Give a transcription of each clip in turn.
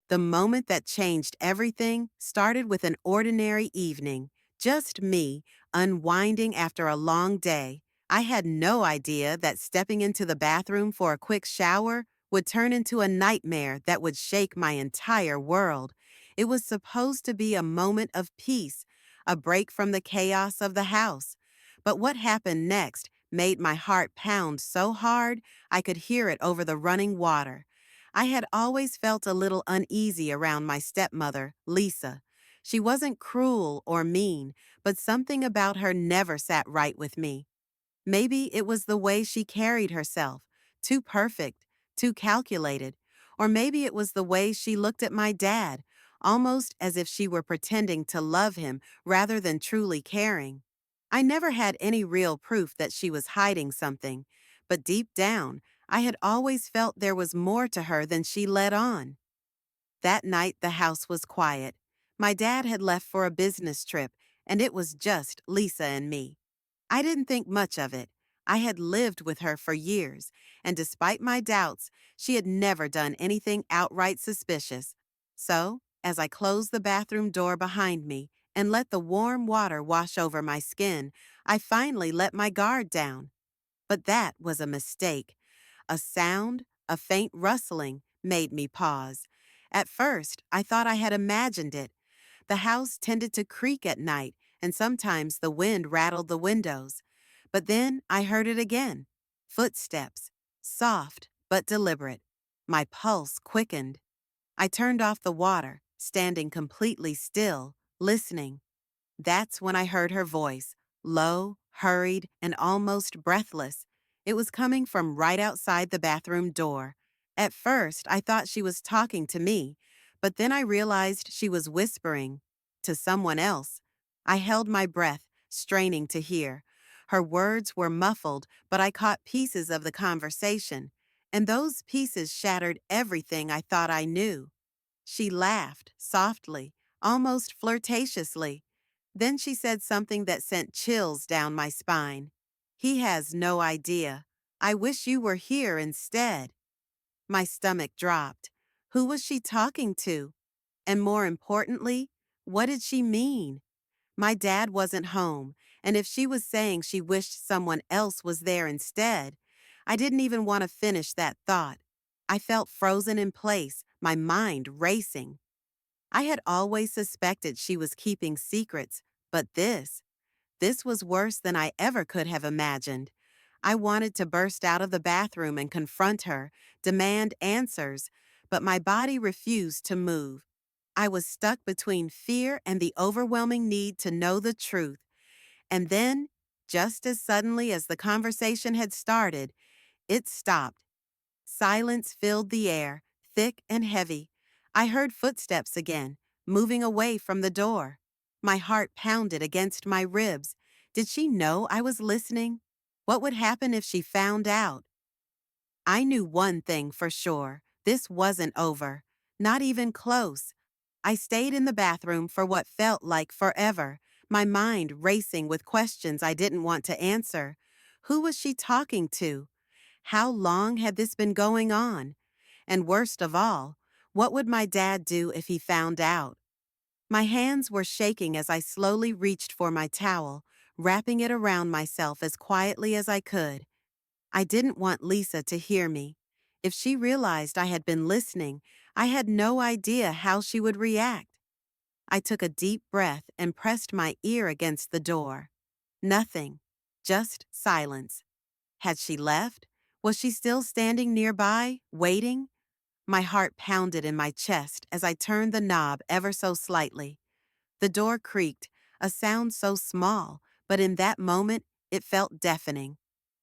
The moment that changed everything started with an ordinary evening, just me, unwinding after a long day. I had no idea that stepping into the bathroom for a quick shower would turn into a nightmare that would shake my entire world. It was supposed to be a moment of peace, a break from the chaos of the house. But what happened next made my heart pound so hard I could hear it over the running water. I had always felt a little uneasy around my stepmother, Lisa. She wasn't cruel or mean, but something about her never sat right with me. Maybe it was the way she carried herself, too perfect, too calculated, or maybe it was the way she looked at my dad, almost as if she were pretending to love him rather than truly caring. I never had any real proof that she was hiding something, but deep down, I had always felt there was more to her than she let on. That night, the house was quiet. My dad had left for a business trip, and it was just Lisa and me. I didn't think much of it. I had lived with her for years, and despite my doubts, she had never done anything outright suspicious. So, as I closed the bathroom door behind me and let the warm water wash over my skin, I finally let my guard down. But that was a mistake. A sound, a faint rustling, made me pause. At first, I thought I had imagined it. The house tended to creak at night, and sometimes the wind rattled the windows. But then I heard it again. Footsteps, soft but deliberate. My pulse quickened. I turned off the water, standing completely still, listening. That's when I heard her voice, low, hurried, and almost breathless. It was coming from right outside the bathroom door. At first, I thought she was talking to me, but then I realized she was whispering to someone else. I held my breath, straining to hear. Her words were muffled, but I caught pieces of the conversation, and those pieces shattered everything I thought I knew. She laughed, softly, almost flirtatiously. Then she said something that sent chills down my spine. "He has no idea. I wish you were here instead." My stomach dropped. Who was she talking to? And more importantly, what did she mean? My dad wasn't home, and if she was saying she wished someone else was there instead, I didn't even want to finish that thought. I felt frozen in place, my mind racing. I had always suspected she was keeping secrets, but this was worse than I ever could have imagined. I wanted to burst out of the bathroom and confront her, demand answers, but my body refused to move. I was stuck between fear and the overwhelming need to know the truth. And then, just as suddenly as the conversation had started, it stopped. Silence filled the air, thick and heavy. I heard footsteps again, moving away from the door. My heart pounded against my ribs. Did she know I was listening? What would happen if she found out? I knew one thing for sure. This wasn't over. Not even close. I stayed in the bathroom for what felt like forever, my mind racing with questions I didn't want to answer. Who was she talking to? How long had this been going on? And worst of all, what would my dad do if he found out? My hands were shaking as I slowly reached for my towel, wrapping it around myself as quietly as I could. I didn't want Lisa to hear me. If she realized I had been listening, I had no idea how she would react. I took a deep breath and pressed my ear against the door. Nothing, just silence. Had she left? Was she still standing nearby, waiting? My heart pounded in my chest as I turned the knob ever so slightly. The door creaked, a sound so small, but in that moment, it felt deafening.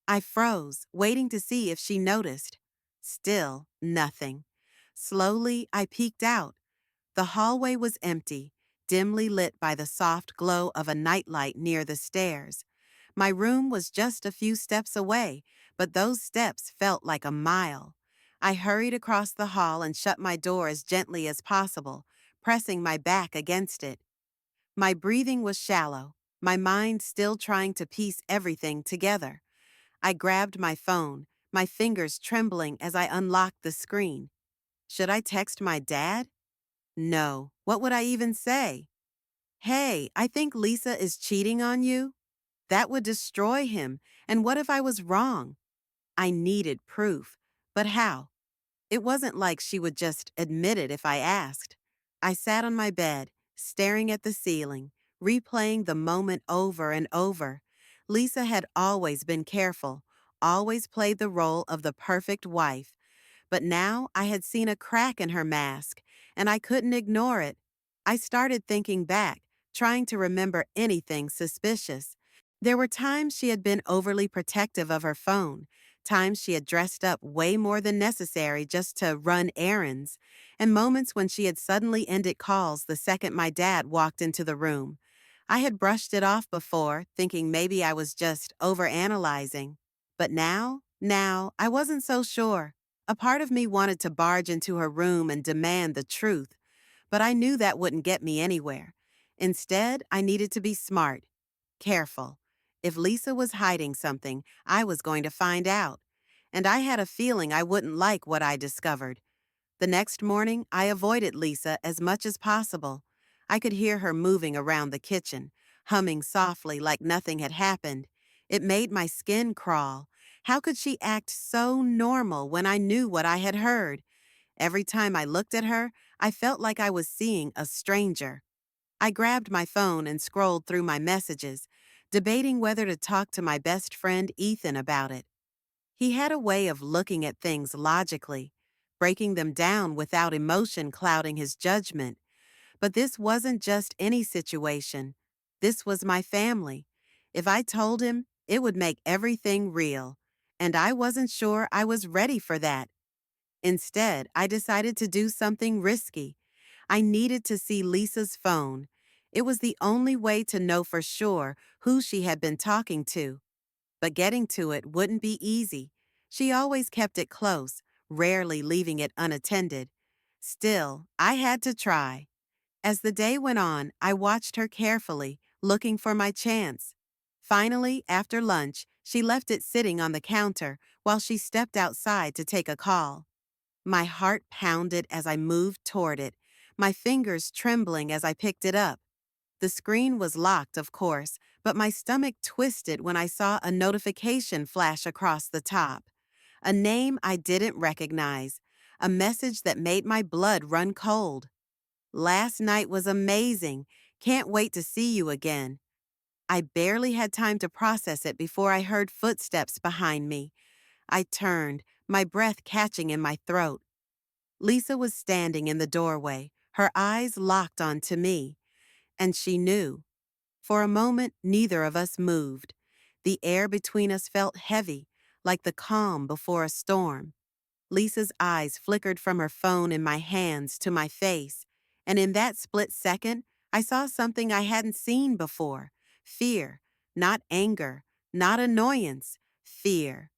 I froze, waiting to see if she noticed. Still, nothing. Slowly, I peeked out. The hallway was empty, dimly lit by the soft glow of a nightlight near the stairs. My room was just a few steps away, but those steps felt like a mile. I hurried across the hall and shut my door as gently as possible, pressing my back against it. My breathing was shallow, my mind still trying to piece everything together. I grabbed my phone, my fingers trembling as I unlocked the screen. Should I text my dad? No, what would I even say? Hey, I think Lisa is cheating on you? That would destroy him. And what if I was wrong? I needed proof. But how? It wasn't like she would just admit it if I asked. I sat on my bed, staring at the ceiling, replaying the moment over and over. Lisa had always been careful, always played the role of the perfect wife. But now I had seen a crack in her mask, and I couldn't ignore it. I started thinking back, trying to remember anything suspicious. There were times she had been overly protective of her phone, times she had dressed up way more than necessary just to run errands, and moments when she had suddenly ended calls the second my dad walked into the room. I had brushed it off before, thinking maybe I was just overanalyzing. But now, I wasn't so sure. A part of me wanted to barge into her room and demand the truth, but I knew that wouldn't get me anywhere. Instead, I needed to be smart, careful. If Lisa was hiding something, I was going to find out. And I had a feeling I wouldn't like what I discovered. The next morning, I avoided Lisa as much as possible. I could hear her moving around the kitchen, humming softly like nothing had happened. It made my skin crawl. How could she act so normal when I knew what I had heard? Every time I looked at her, I felt like I was seeing a stranger. I grabbed my phone and scrolled through my messages, debating whether to talk to my best friend Ethan about it. He had a way of looking at things logically, breaking them down without emotion clouding his judgment. But this wasn't just any situation. This was my family. If I told him, it would make everything real. And I wasn't sure I was ready for that. Instead, I decided to do something risky. I needed to see Lisa's phone. It was the only way to know for sure who she had been talking to. But getting to it wouldn't be easy. She always kept it close, rarely leaving it unattended. Still, I had to try. As the day went on, I watched her carefully, looking for my chance. Finally, after lunch, she left it sitting on the counter while she stepped outside to take a call. My heart pounded as I moved toward it, my fingers trembling as I picked it up. The screen was locked, of course, but my stomach twisted when I saw a notification flash across the top. A name I didn't recognize, a message that made my blood run cold. Last night was amazing. Can't wait to see you again. I barely had time to process it before I heard footsteps behind me. I turned, my breath catching in my throat. Lisa was standing in the doorway, her eyes locked onto me, and she knew. For a moment, neither of us moved. The air between us felt heavy, like the calm before a storm. Lisa's eyes flickered from her phone in my hands to my face, and in that split second, I saw something I hadn't seen before. Fear, not anger, not annoyance, fear.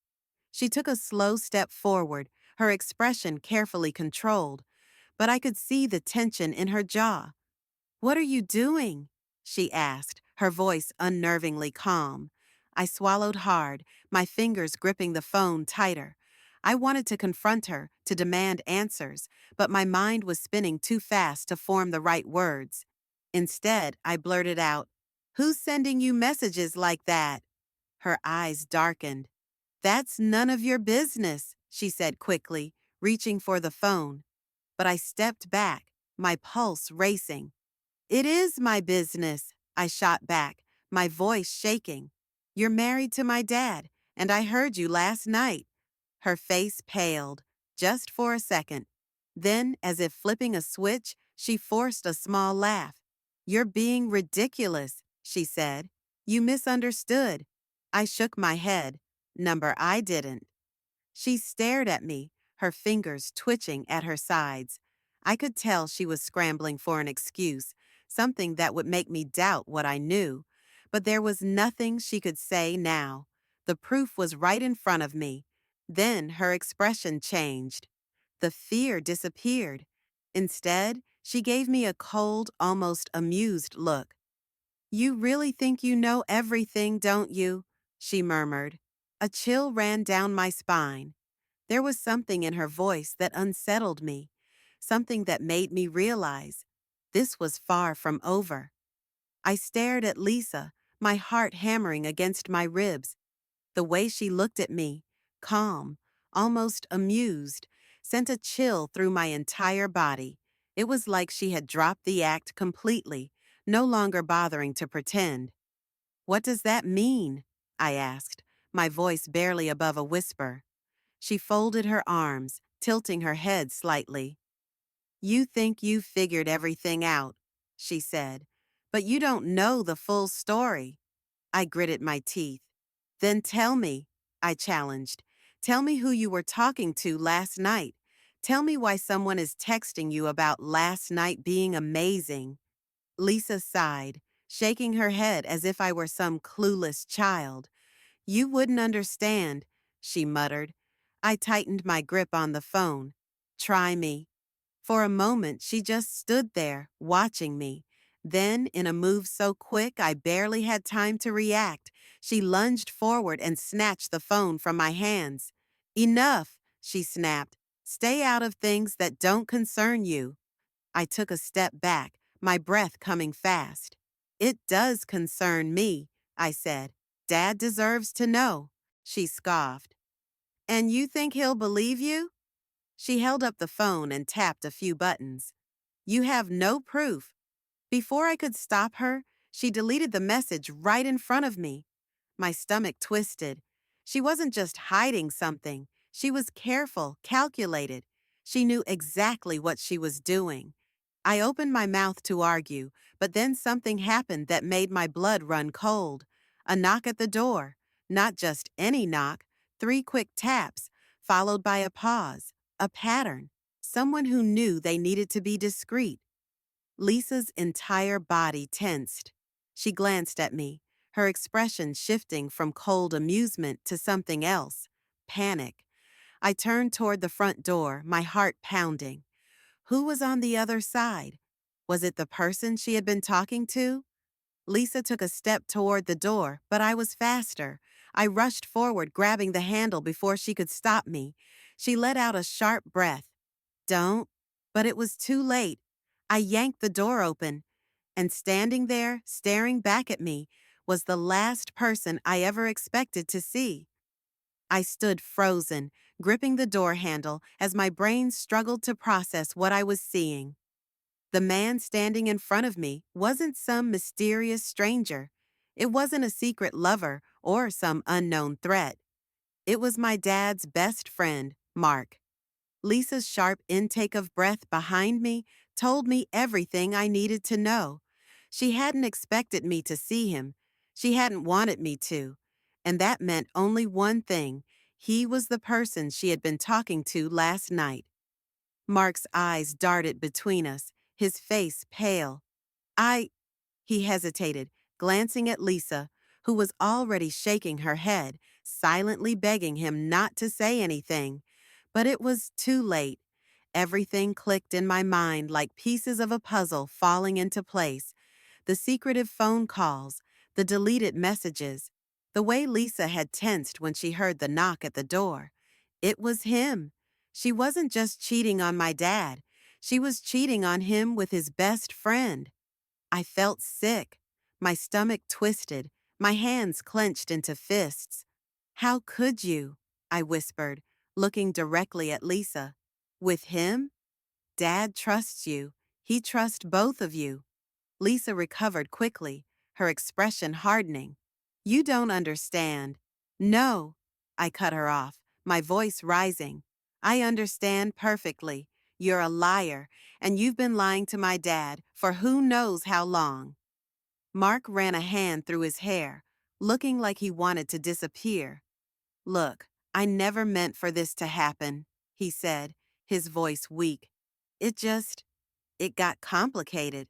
She took a slow step forward, her expression carefully controlled, but I could see the tension in her jaw. "What are you doing?" she asked, her voice unnervingly calm. I swallowed hard, my fingers gripping the phone tighter. I wanted to confront her, to demand answers, but my mind was spinning too fast to form the right words. Instead, I blurted out, "Who's sending you messages like that?" Her eyes darkened. "That's none of your business," she said quickly, reaching for the phone. But I stepped back, my pulse racing. "It is my business," I shot back, my voice shaking. "You're married to my dad, and I heard you last night." Her face paled, just for a second. Then, as if flipping a switch, she forced a small laugh. "You're being ridiculous," she said. "You misunderstood." I shook my head. Number I didn't. She stared at me, her fingers twitching at her sides. I could tell she was scrambling for an excuse, something that would make me doubt what I knew. But there was nothing she could say now. The proof was right in front of me. Then her expression changed. The fear disappeared. Instead, she gave me a cold, almost amused look. "You really think you know everything, don't you?" she murmured. A chill ran down my spine. There was something in her voice that unsettled me. something that made me realize this was far from over. I stared at Lisa, my heart hammering against my ribs. The way she looked at me, calm, almost amused, sent a chill through my entire body. It was like she had dropped the act completely, no longer bothering to pretend. "What does that mean?" I asked, my voice barely above a whisper. She folded her arms, tilting her head slightly. "You think you've figured everything out," she said, "but you don't know the full story." I gritted my teeth. "Then tell me," I challenged. "Tell me who you were talking to last night. Tell me why someone is texting you about last night being amazing." Lisa sighed, shaking her head as if I were some clueless child. "You wouldn't understand," she muttered. I tightened my grip on the phone. "Try me." For a moment, she just stood there, watching me. Then, in a move so quick I barely had time to react, she lunged forward and snatched the phone from my hands. "Enough," she snapped. "Stay out of things that don't concern you." I took a step back, my breath coming fast. "It does concern me," I said. "Dad deserves to know." She scoffed. "And you think he'll believe you?" She held up the phone and tapped a few buttons. "You have no proof." Before I could stop her, she deleted the message right in front of me. My stomach twisted. She wasn't just hiding something. She was careful, calculated. She knew exactly what she was doing. I opened my mouth to argue, but then something happened that made my blood run cold. A knock at the door. Not just any knock, 3 quick taps, followed by a pause, a pattern. Someone who knew they needed to be discreet. Lisa's entire body tensed. She glanced at me, her expression shifting from cold amusement to something else, panic. I turned toward the front door, my heart pounding. Who was on the other side? Was it the person she had been talking to? Lisa took a step toward the door, but I was faster. I rushed forward, grabbing the handle before she could stop me. She let out a sharp breath. "Don't." But it was too late. I yanked the door open, and standing there, staring back at me, was the last person I ever expected to see. I stood frozen, gripping the door handle as my brain struggled to process what I was seeing. The man standing in front of me wasn't some mysterious stranger. It wasn't a secret lover or some unknown threat. It was my dad's best friend, Mark. Lisa's sharp intake of breath behind me told me everything I needed to know. She hadn't expected me to see him. She hadn't wanted me to. And that meant only one thing. He was the person she had been talking to last night. Mark's eyes darted between us, his face pale. I, he hesitated, glancing at Lisa, who was already shaking her head, silently begging him not to say anything. But it was too late. Everything clicked in my mind like pieces of a puzzle falling into place. The secretive phone calls, the deleted messages, the way Lisa had tensed when she heard the knock at the door. It was him. She wasn't just cheating on my dad. She was cheating on him with his best friend. I felt sick. My stomach twisted, my hands clenched into fists. "How could you?" I whispered, looking directly at Lisa. "With him? Dad trusts you. He trusts both of you." Lisa recovered quickly, her expression hardening. "You don't understand." "No," I cut her off, my voice rising. "I understand perfectly. You're a liar, and you've been lying to my dad for who knows how long." Mark ran a hand through his hair, looking like he wanted to disappear. "Look, I never meant for this to happen," he said, his voice weak. It got complicated."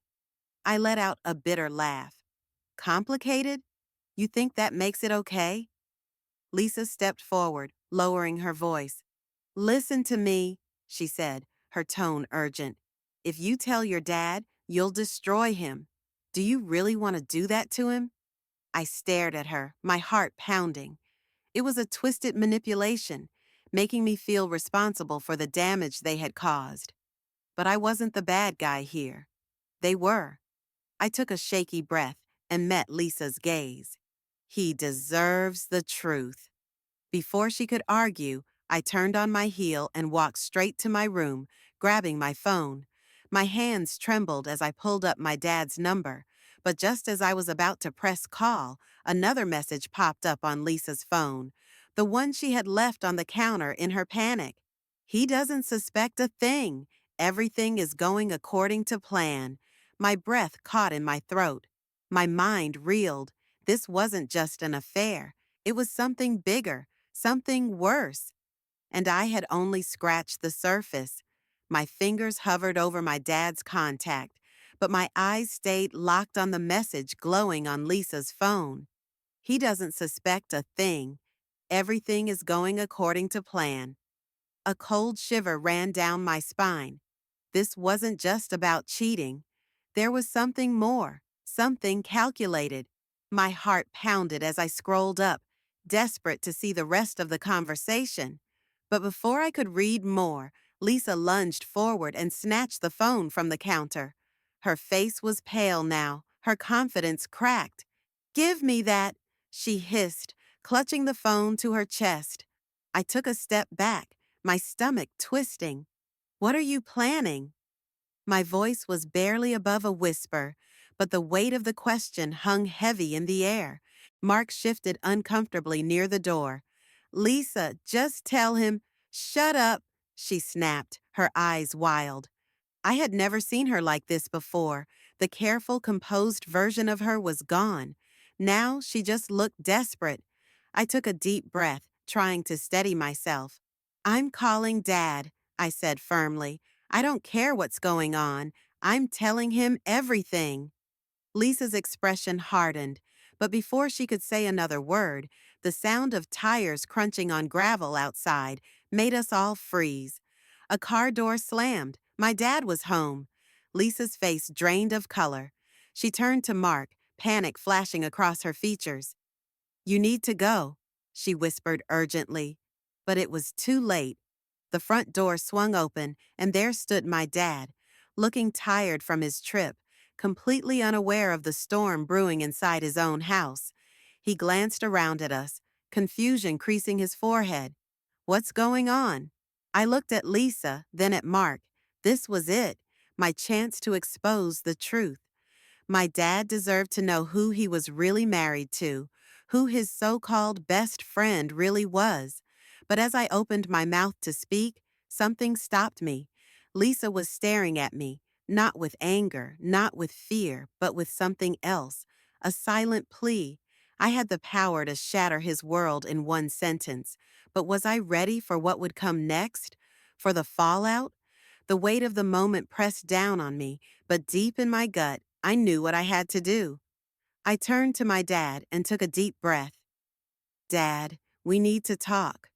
I let out a bitter laugh. "Complicated? You think that makes it okay?" Lisa stepped forward, lowering her voice. "Listen to me," she said, her tone urgent. "If you tell your dad, you'll destroy him. Do you really want to do that to him?" I stared at her, my heart pounding. It was a twisted manipulation, making me feel responsible for the damage they had caused. But I wasn't the bad guy here. They were. I took a shaky breath and met Lisa's gaze. He deserves the truth. Before she could argue, I turned on my heel and walked straight to my room, grabbing my phone. My hands trembled as I pulled up my dad's number, but just as I was about to press call, another message popped up on Lisa's phone, the one she had left on the counter in her panic. He doesn't suspect a thing. Everything is going according to plan. My breath caught in my throat. My mind reeled. This wasn't just an affair. It was something bigger, something worse. And I had only scratched the surface. My fingers hovered over my dad's contact, but my eyes stayed locked on the message glowing on Lisa's phone. He doesn't suspect a thing. Everything is going according to plan. A cold shiver ran down my spine. This wasn't just about cheating. There was something more, something calculated. My heart pounded as I scrolled up, desperate to see the rest of the conversation. But before I could read more, Lisa lunged forward and snatched the phone from the counter. Her face was pale now, her confidence cracked. "Give me that," she hissed, clutching the phone to her chest. I took a step back, my stomach twisting. "What are you planning?" My voice was barely above a whisper, but the weight of the question hung heavy in the air. Mark shifted uncomfortably near the door. "Lisa, just tell him—" "Shut up," she snapped, her eyes wild. I had never seen her like this before. The careful, composed version of her was gone. Now she just looked desperate. I took a deep breath, trying to steady myself. "I'm calling Dad," I said firmly. "I don't care what's going on. I'm telling him everything." Lisa's expression hardened, but before she could say another word, the sound of tires crunching on gravel outside made us all freeze. A car door slammed. My dad was home. Lisa's face drained of color. She turned to Mark, panic flashing across her features. "You need to go," she whispered urgently. But it was too late. The front door swung open, and there stood my dad, looking tired from his trip, completely unaware of the storm brewing inside his own house. He glanced around at us, confusion creasing his forehead. "What's going on?" I looked at Lisa, then at Mark. This was it, my chance to expose the truth. My dad deserved to know who he was really married to, who his so-called best friend really was. But as I opened my mouth to speak, something stopped me. Lisa was staring at me, not with anger, not with fear, but with something else, a silent plea. I had the power to shatter his world in one sentence, but was I ready for what would come next? For the fallout? The weight of the moment pressed down on me, but deep in my gut, I knew what I had to do. I turned to my dad and took a deep breath. "Dad, we need to talk."